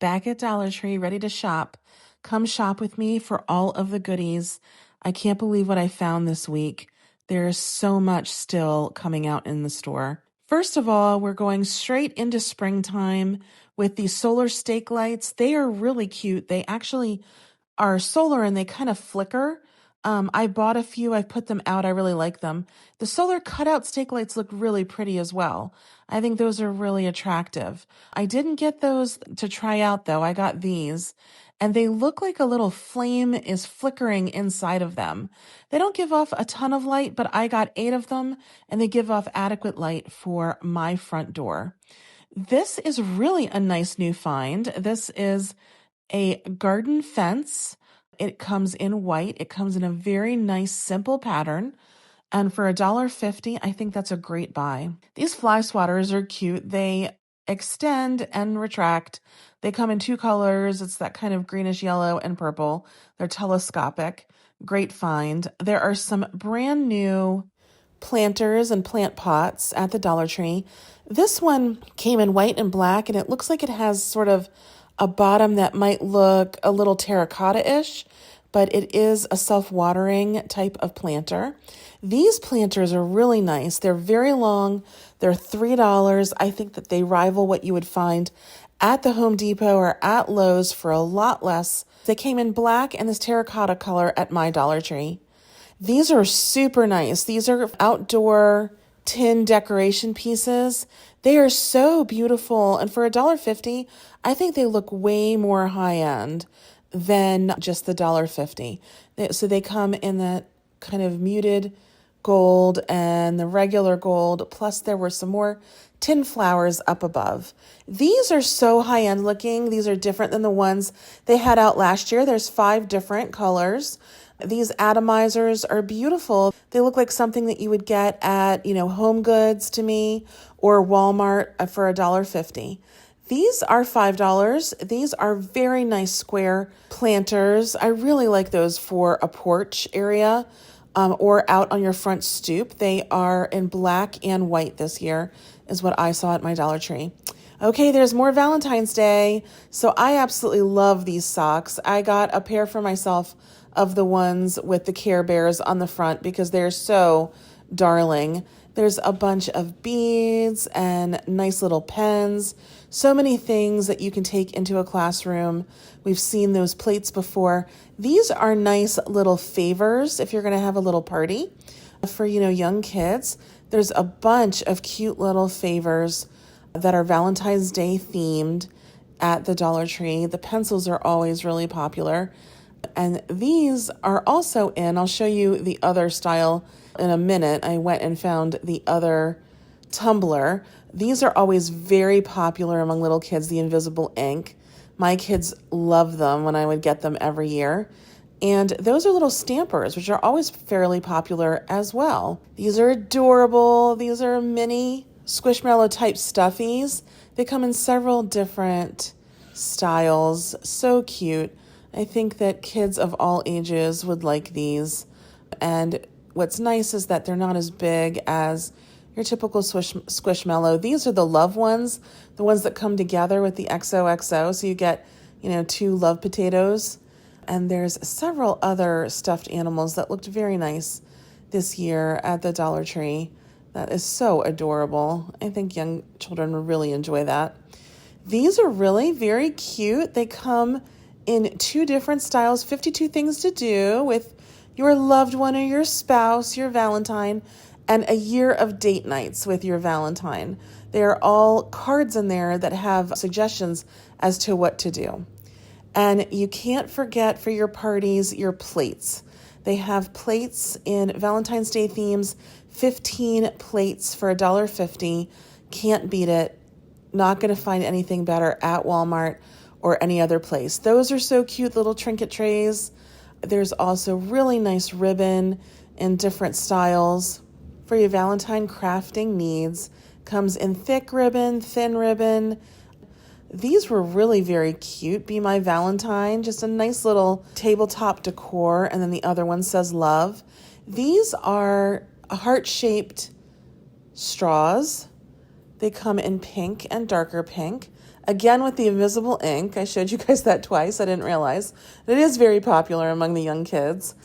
back at Dollar Tree, ready to shop. Come shop with me for all of the goodies. I can't believe what I found this week. There's so much still coming out in the store. First of all, we're going straight into springtime with these solar stake lights. They are really cute. They actually are solar and they kind of flicker. I bought a few. I put them out. I really like them. The solar cutout stake lights look really pretty as well. I think those are really attractive. I didn't get those to try out though. I got these and they look like a little flame is flickering inside of them. They don't give off a ton of light, but I got 8 of them and they give off adequate light for my front door. This is really a nice new find. This is a garden fence. It comes in white. It comes in a very nice, simple pattern. And for $1.50, I think that's a great buy. These fly swatters are cute. They extend and retract. They come in 2 colors. It's that kind of greenish yellow and purple. They're telescopic. Great find. There are some brand new planters and plant pots at the Dollar Tree. This one came in white and black, and it looks like it has sort of a bottom that might look a little terracotta-ish, but it is a self-watering type of planter. These planters are really nice. They're very long. They're $3. I think that they rival what you would find at the Home Depot or at Lowe's for a lot less. They came in black and this terracotta color at my Dollar Tree. These are super nice. These are outdoor tin decoration pieces. They are so beautiful. And for $1.50, I think they look way more high-end than just the $1.50. So they come in that kind of muted gold and the regular gold, plus there were some more tin flowers up above. These are so high-end looking. These are different than the ones they had out last year. There's 5 different colors. These atomizers are beautiful. They look like something that you would get at, Home Goods to me or Walmart for $1.50. These are $5. These are very nice square planters. I really like those for a porch area or out on your front stoop. They are in black and white this year is what I saw at my Dollar Tree. Okay, there's more Valentine's Day. So I absolutely love these socks. I got a pair for myself of the ones with the Care Bears on the front because they're so darling. There's a bunch of beads and nice little pens. So many things that you can take into a classroom. We've seen those plates before. These are nice little favors if you're going to have a little party for, young kids. There's a bunch of cute little favors that are Valentine's Day themed at the Dollar Tree. The pencils are always really popular. And these are also in, I'll show you the other style in a minute. I went and found the other tumbler. These are always very popular among little kids, the invisible ink. My kids love them when I would get them every year. And those are little stampers, which are always fairly popular as well. These are adorable. These are mini Squishmallow type stuffies. They come in several different styles. So cute. I think that kids of all ages would like these. And what's nice is that they're not as big as your typical Squishmallow. These are the love ones, the ones that come together with the XOXO. So you get, 2 love potatoes. And there's several other stuffed animals that looked very nice this year at the Dollar Tree. That is so adorable. I think young children would really enjoy that. These are really very cute. They come in 2 different styles, 52 things to do with your loved one or your spouse, your Valentine, and a year of date nights with your Valentine. There are all cards in there that have suggestions as to what to do. And you can't forget for your parties, your plates. They have plates in Valentine's Day themes, 15 plates for $1.50. Can't beat it. Not going to find anything better at Walmart or any other place. Those are so cute, little trinket trays. There's also really nice ribbon in different styles for your Valentine crafting needs. Comes in thick ribbon, thin ribbon. These were really very cute. Be My Valentine, just a nice little tabletop decor, and then the other one says love. These are heart-shaped straws. They come in pink and darker pink. Again with the invisible ink. I showed you guys that twice. I didn't realize. It is very popular among the young kids.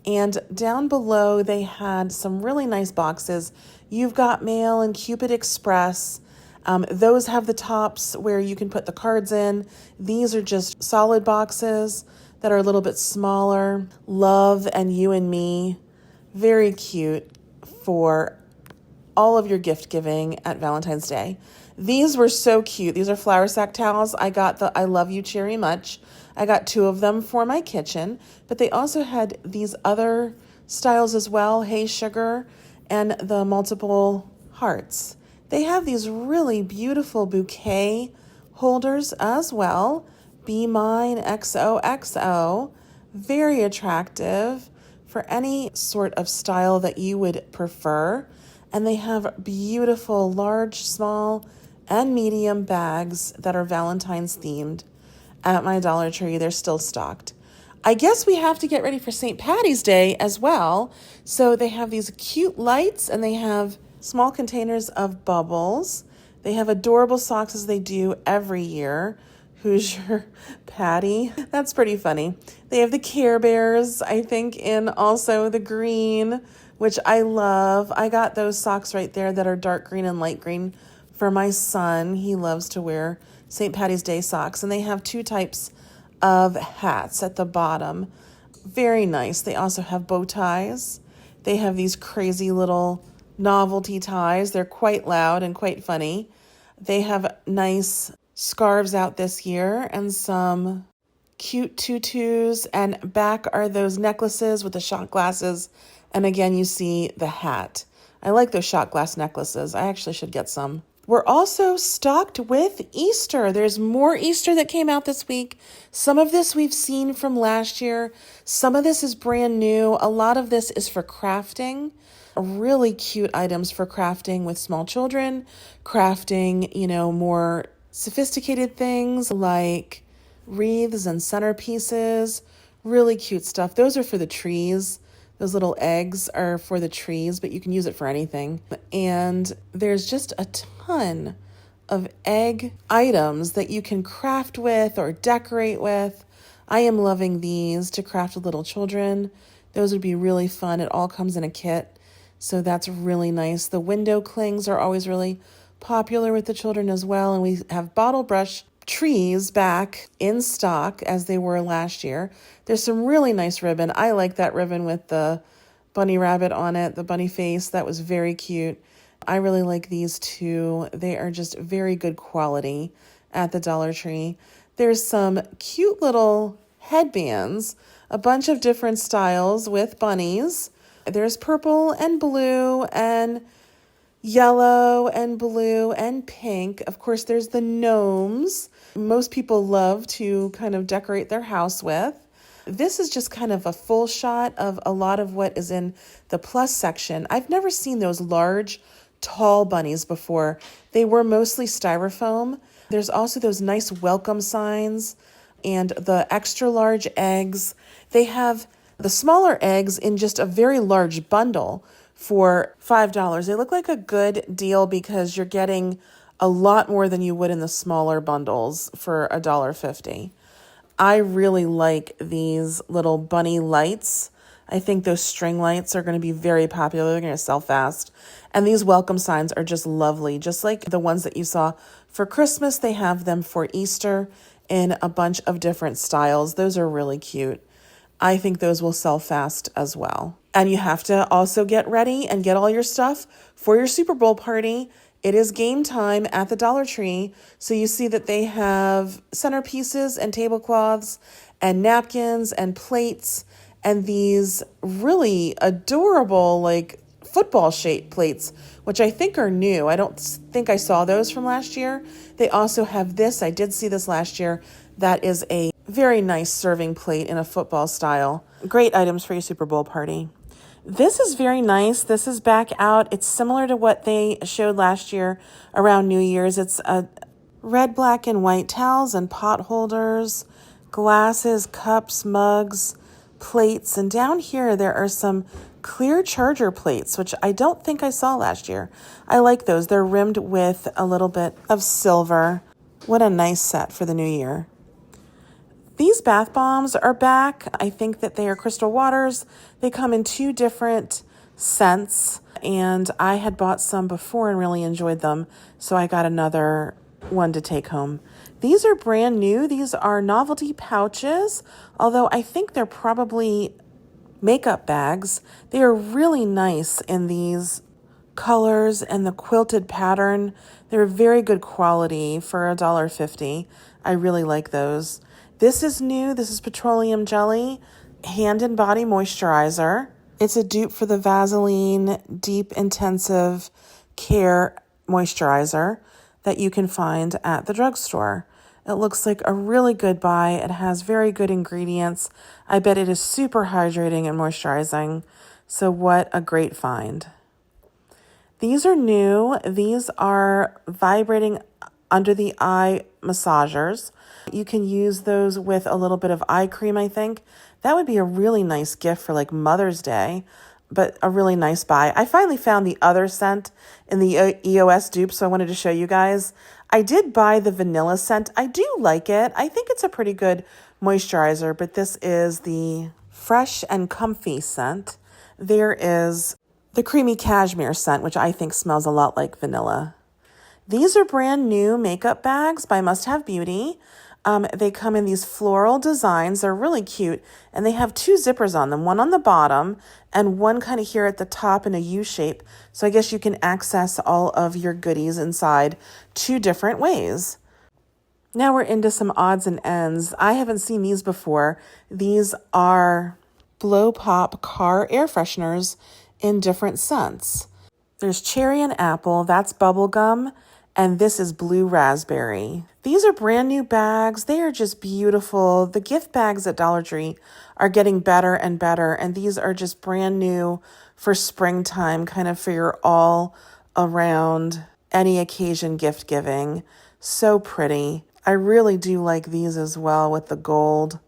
And down below, they had some really nice boxes. You've Got Mail and Cupid Express. Those have the tops where you can put the cards in. These are just solid boxes that are a little bit smaller. Love and You and Me. Very cute for all of your gift giving at Valentine's Day. These were so cute. These are flour sack towels. I got the I Love You Cherry Much. I got 2 of them for my kitchen, but they also had these other styles as well, Hey Sugar and the multiple hearts. They have these really beautiful bouquet holders as well. Be Mine XOXO. Very attractive for any sort of style that you would prefer. And they have beautiful large, small, and medium bags that are Valentine's themed. At my Dollar Tree, they're still stocked. I guess we have to get ready for St. Patty's Day as well. So they have these cute lights and they have small containers of bubbles. They have adorable socks as they do every year. Who's your Patty? That's pretty funny. They have the Care Bears, I think, in also the green, which I love. I got those socks right there that are dark green and light green for my son. He loves to wear St. Patty's Day socks. And they have 2 types of hats at the bottom. Very nice. They also have bow ties. They have these crazy little novelty ties. They're quite loud and quite funny. They have nice scarves out this year and some cute tutus, and back are those necklaces with the shot glasses. And again, you see the hat. I like those shot glass necklaces. I actually should get some. We're also stocked with Easter. There's more Easter that came out this week. Some of this we've seen from last year. Some of this is brand new. A lot of this is for crafting. Really cute items for crafting with small children. Crafting, more sophisticated things like wreaths and centerpieces. Really cute stuff. Those are for the trees. Those little eggs are for the trees, but you can use it for anything. And there's just a ton of egg items that you can craft with or decorate with. I am loving these to craft with little children. Those would be really fun. It all comes in a kit, so that's really nice. The window clings are always really popular with the children as well, and we have bottle brush trees back in stock as they were last year. There's some really nice ribbon. I like that ribbon with the bunny rabbit on it, the bunny face. That was very cute. I really like these too. They are just very good quality at the Dollar Tree. There's some cute little headbands, a bunch of different styles with bunnies. There's purple and blue and yellow and blue and pink. Of course, there's the gnomes. Most people love to kind of decorate their house with. This is just kind of a full shot of a lot of what is in the plus section. I've never seen those large, tall bunnies before. They were mostly styrofoam. There's also those nice welcome signs and the extra large eggs. They have the smaller eggs in just a very large bundle for $5. They look like a good deal because you're getting a lot more than you would in the smaller bundles for $1.50. I really like these little bunny lights. I think those string lights are going to be very popular. They're going to sell fast. And these welcome signs are just lovely. Just like the ones that you saw for Christmas, they have them for Easter in a bunch of different styles. Those are really cute. I think those will sell fast as well. And you have to also get ready and get all your stuff for your Super Bowl party. It is game time at the Dollar Tree. So you see that they have centerpieces and tablecloths and napkins and plates and these really adorable football shaped plates, which I think are new. I don't think I saw those from last year. They also have this. I did see this last year. That is a very nice serving plate in a football style. Great items for your Super Bowl party. This is very nice. This is back out. It's similar to what they showed last year around New Year's. It's a red, black, and white towels and pot holders, glasses, cups, mugs, plates. And down here, there are some clear charger plates, which I don't think I saw last year. I like those. They're rimmed with a little bit of silver. What a nice set for the new year. These bath bombs are back. I think that they are Crystal Waters. They come in 2 different scents, and I had bought some before and really enjoyed them, so I got another one to take home. These are brand new. These are novelty pouches, although I think they're probably makeup bags. They are really nice in these colors and the quilted pattern. They're very good quality for $1.50. I really like those. This is new. This is petroleum jelly, hand and body moisturizer. It's a dupe for the Vaseline Deep Intensive Care Moisturizer that you can find at the drugstore. It looks like a really good buy. It has very good ingredients. I bet it is super hydrating and moisturizing. So what a great find. These are new. These are vibrating under the eye massagers. You can use those with a little bit of eye cream, I think. That would be a really nice gift for like Mother's Day, but a really nice buy. I finally found the other scent in the EOS dupe, so I wanted to show you guys. I did buy the vanilla scent. I do like it. I think it's a pretty good moisturizer, but this is the Fresh and Comfy scent. There is the Creamy Cashmere scent, which I think smells a lot like vanilla. These are brand new makeup bags by Must Have Beauty. They come in these floral designs. They're really cute. And they have 2 zippers on them, one on the bottom and one kind of here at the top in a U shape. So I guess you can access all of your goodies inside 2 different ways. Now we're into some odds and ends. I haven't seen these before. These are Blow Pop car air fresheners in different scents. There's cherry and apple, that's bubble gum, and this is blue raspberry. These are brand new bags. They are just beautiful. The gift bags at Dollar Tree are getting better and better, and these are just brand new for springtime, kind of for your all around any occasion gift giving. So pretty. I really do like these as well with the gold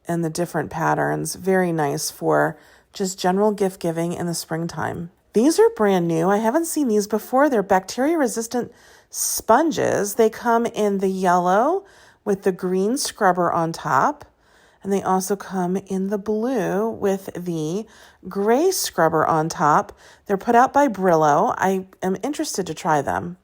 and the different patterns. Very nice for just general gift giving in the springtime. These are brand new. I haven't seen these before. They're bacteria-resistant sponges. They come in the yellow with the green scrubber on top. And they also come in the blue with the gray scrubber on top. They're put out by Brillo. I am interested to try them.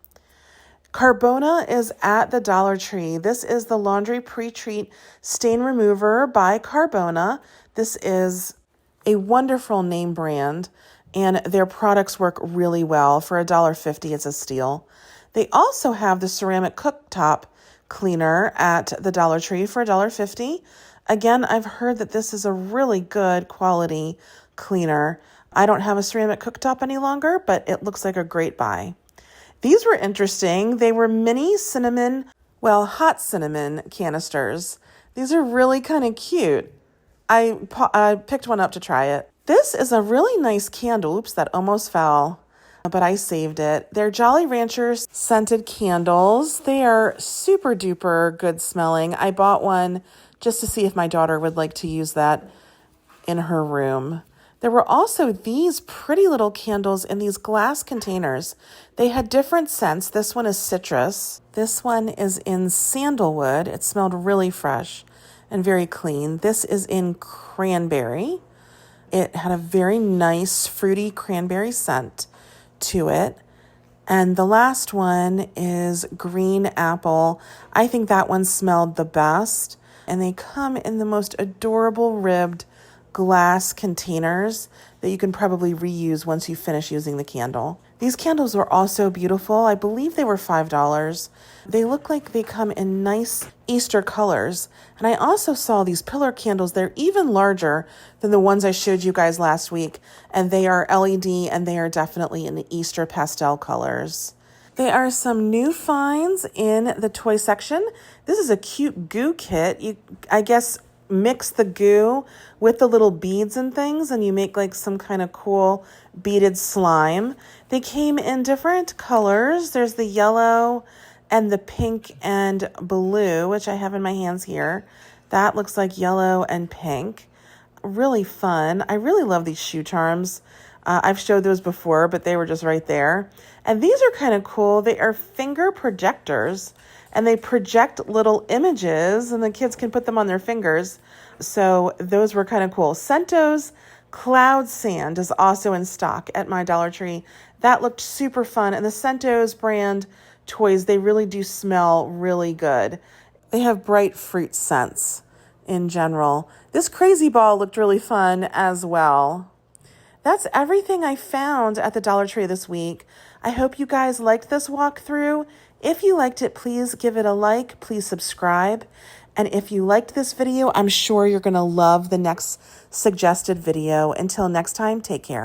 Carbona is at the Dollar Tree. This is the Laundry Pre-Treat Stain Remover by Carbona. This is a wonderful name brand, and their products work really well. For $1.50, it's a steal. They also have the ceramic cooktop cleaner at the Dollar Tree for $1.50. Again, I've heard that this is a really good quality cleaner. I don't have a ceramic cooktop any longer, but it looks like a great buy. These were interesting. They were mini cinnamon, hot cinnamon canisters. These are really kind of cute. I picked one up to try it. This is a really nice candle. Oops, that almost fell, but I saved it. They're Jolly Ranchers scented candles. They are super duper good smelling. I bought one just to see if my daughter would like to use that in her room. There were also these pretty little candles in these glass containers. They had different scents. This one is citrus. This one is in sandalwood. It smelled really fresh and very clean. This is in cranberry. It had a very nice fruity cranberry scent to it. And the last one is green apple. I think that one smelled the best. And they come in the most adorable ribbed glass containers that you can probably reuse once you finish using the candle. These candles were also beautiful. I believe they were $5. They look like they come in nice Easter colors. And I also saw these pillar candles. They're even larger than the ones I showed you guys last week. And they are LED and they are definitely in the Easter pastel colors. There are some new finds in the toy section. This is a cute goo kit. I guess mix the goo with the little beads and things, and you make like some kind of cool beaded slime. They came in different colors. There's the yellow and the pink and blue, which I have in my hands here. That looks like yellow and pink. Really fun. I really love these shoe charms. I've showed those before, but they were just right there. And these are kind of cool. They are finger projectors, and they project little images and the kids can put them on their fingers. So those were kind of cool. Sento's Cloud Sand is also in stock at my Dollar Tree. That looked super fun. And the Sento's brand toys, they really do smell really good. They have bright fruit scents in general. This crazy ball looked really fun as well. That's everything I found at the Dollar Tree this week. I hope you guys liked this walkthrough. If you liked it, please give it a like. Please subscribe. And if you liked this video, I'm sure you're going to love the next suggested video. Until next time, take care.